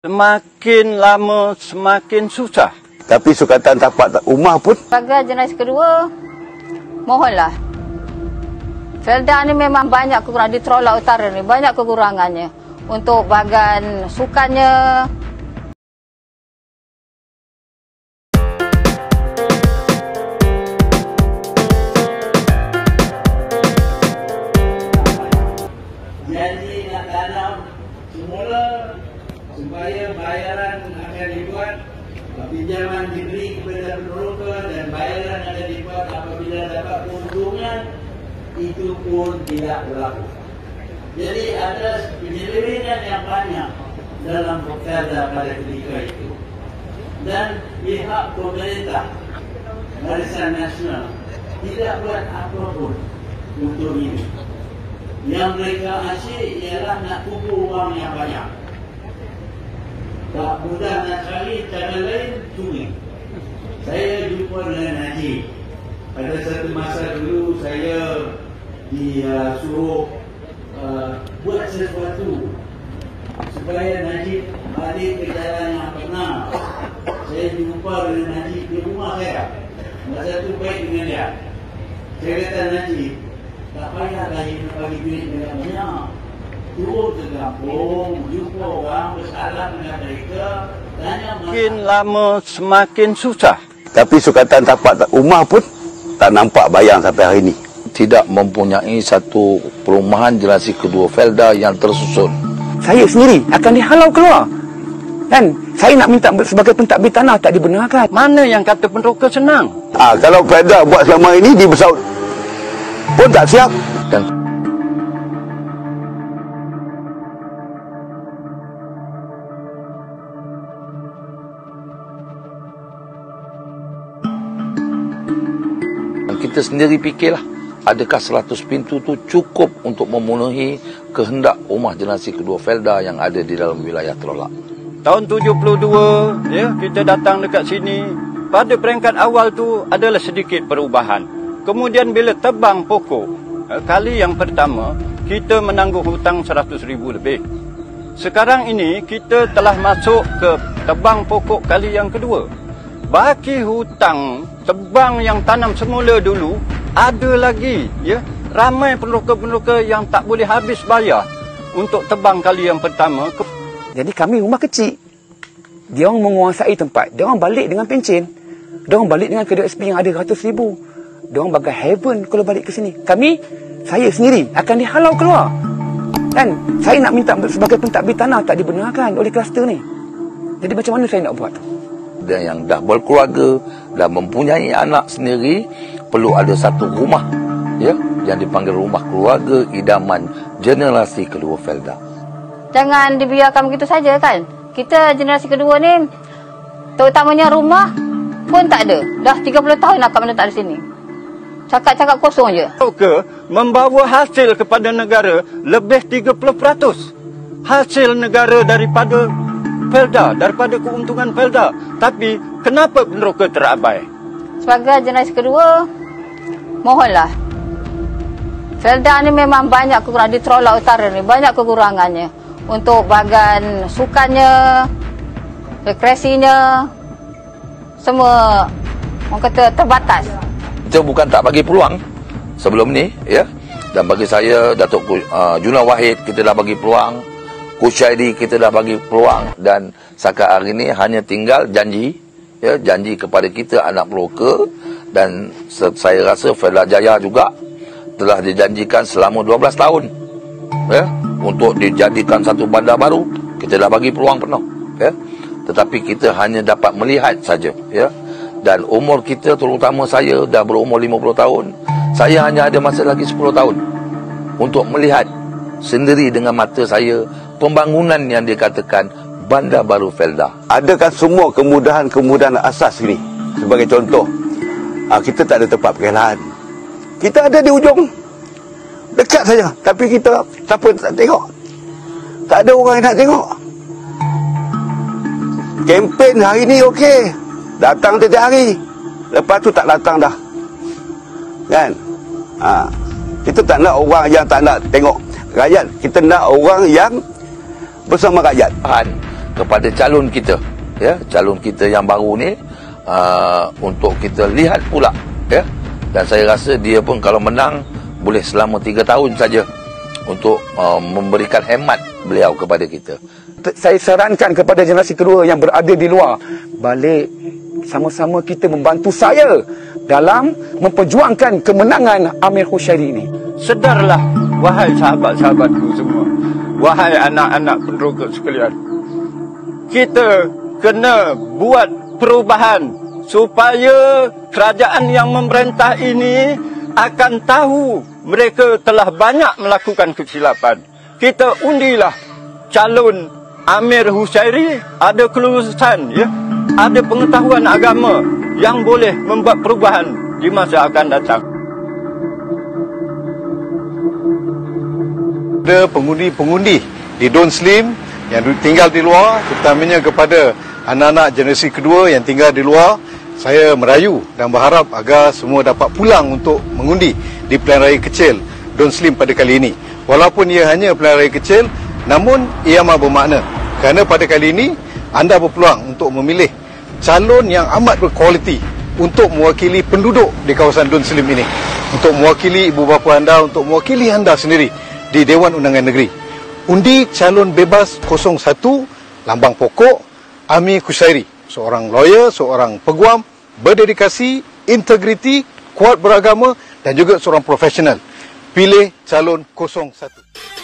Semakin lama semakin susah. Tapi sukatan tapak rumah pun. Sebagai generasi kedua, mohonlah. Felda ni memang banyak kekurangan, di Trolak Utara ni banyak kekurangannya. Untuk bahagian sukannya, janji nak tanam semula supaya bayaran akan dibuat, pinjaman diberi kepada peneroka dan bayaran akan dibuat apabila dapat keuntungan, itu pun tidak berlaku. Jadi ada penyelewengan yang banyak dalam Felda pada ketika itu. Dan pihak pemerintah Barisan Nasional tidak buat apa pun untuk ini. Yang mereka asyik ialah nak kumpul wang yang banyak. Tak mudah nak cari cara lain, curi. Saya jumpa dengan Najib. Pada satu masa dulu saya disuruh buat sesuatu supaya Najib balik ke jalan yang benar. Saya jumpa dengan Najib di rumah saya. Masa tu baik dengan dia. Saya kata, Najib, tak payah lagi bagi duit banyak-banyak. Turun ke kampung, jumpa orang, bersalam dengan mereka, tanya Semakin lama semakin susah. Tapi sukatan tapak rumah pun tak nampak bayang sampai hari ini. Tidak mempunyai satu perumahan generasi kedua Felda yang tersusun. Saya sendiri akan dihalau keluar. Dan saya nak minta sebagai pentadbir tanah tak dibenarkan. Mana yang kata peneroka senang? Kalau Felda buat selama ini di Besar pun tak siap. Dan kita sendiri fikirlah, adakah 100 pintu tu cukup untuk memenuhi kehendak rumah generasi kedua Felda yang ada di dalam wilayah Trolak. Tahun 72, ya, kita datang dekat sini. Pada peringkat awal tu adalah sedikit perubahan. Kemudian bila tebang pokok, kali yang pertama, kita menangguh hutang 100,000 lebih. Sekarang ini, kita telah masuk ke tebang pokok kali yang kedua. Baki hutang tebang yang tanam semula dulu, ada lagi, ya. Ramai peneroka-peneroka yang tak boleh habis bayar untuk tebang kali yang pertama. Jadi kami rumah kecil. Dia orang menguasai tempat. Dia orang balik dengan pencen. Dia orang balik dengan kedai SP yang ada 100,000. Dia orang bagai heaven kalau balik ke sini. Saya sendiri akan dihalau keluar. Dan saya nak minta sebagai pentadbir tanah tak dibenarkan oleh kluster ni. Jadi macam mana saya nak buat? Dan yang dah berkeluarga dan mempunyai anak sendiri, perlu ada satu rumah, ya, yang dipanggil rumah keluarga idaman generasi kedua Felda. jangan dibiarkan begitu saja kan. Kita generasi kedua ni, terutamanya rumah pun tak ada. Dah 30 tahun nak menetap di sini. Cakap-cakap kosong je. Peneroka membawa hasil kepada negara lebih 30%. Hasil negara daripada Felda, daripada keuntungan Felda. Tapi kenapa peneroka terabai? Sebagai generasi kedua, mohonlah. Felda ni memang banyak kekurangan, di Trolak Utara ni banyak kekurangannya. Untuk bahagian sukannya, rekreasinya, semua orang kata terbatas. Kita bukan tak bagi peluang sebelum ni, ya. Dan bagi saya, Datuk Juna Wahid, kita dah bagi peluang. Kusyaidi, kita dah bagi peluang. Dan setakat hari ini hanya tinggal janji, ya, janji kepada kita anak peneroka. Dan saya rasa Felda Jaya juga telah dijanjikan selama 12 tahun, ya, untuk dijadikan satu bandar baru. Kita dah bagi peluang penuh, ya. Tetapi kita hanya dapat melihat saja, ya. Dan umur kita, terutama saya dah berumur 50 tahun. Saya hanya ada masa lagi 10 tahun untuk melihat sendiri dengan mata saya pembangunan yang dikatakan bandar baru Felda. Adakah semua kemudahan-kemudahan asas ini? Sebagai contoh, kita tak ada tempat perkhidmatan. Kita ada di ujung, dekat saja. Tapi kita siapa tak tengok. Tak ada orang yang nak tengok. Kempen hari ni okey, datang setiap hari. Lepas tu tak datang dah, kan? Kita tak nak orang yang tak nak tengok rakyat. Kita nak orang yang bersama rakyat. kepada calon kita, ya, calon kita yang baru ni, untuk kita lihat pula, ya. Dan saya rasa dia pun kalau menang boleh selama 3 tahun saja untuk memberikan hemat beliau kepada kita. Saya sarankan kepada generasi kedua yang berada di luar, balik sama-sama kita membantu saya dalam memperjuangkan kemenangan Amir Hushairi ini. Sedarlah, wahai sahabat-sahabatku semua, wahai anak-anak peneroka sekalian, kita kena buat perubahan supaya kerajaan yang memerintah ini akan tahu mereka telah banyak melakukan kesilapan. Kita undilah calon Amir Hushairi, ada kelulusan, ya, ada pengetahuan agama yang boleh membuat perubahan di masa akan datang. Ada pengundi-pengundi di Don Slim yang tinggal di luar, terutamanya kepada anak-anak generasi kedua yang tinggal di luar, saya merayu dan berharap agar semua dapat pulang untuk mengundi di pilihan raya kecil Don Slim pada kali ini. Walaupun ia hanya pilihan raya kecil, namun ia amat bermakna kerana pada kali ini anda berpeluang untuk memilih calon yang amat berkualiti untuk mewakili penduduk di kawasan Don Slim ini, untuk mewakili ibu bapa anda, untuk mewakili anda sendiri di Dewan Undangan Negeri. Undi calon bebas 01, lambang pokok Amir Hushairi, seorang lawyer, seorang peguam, berdedikasi, integriti, kuat beragama dan juga seorang profesional. Pilih calon 01.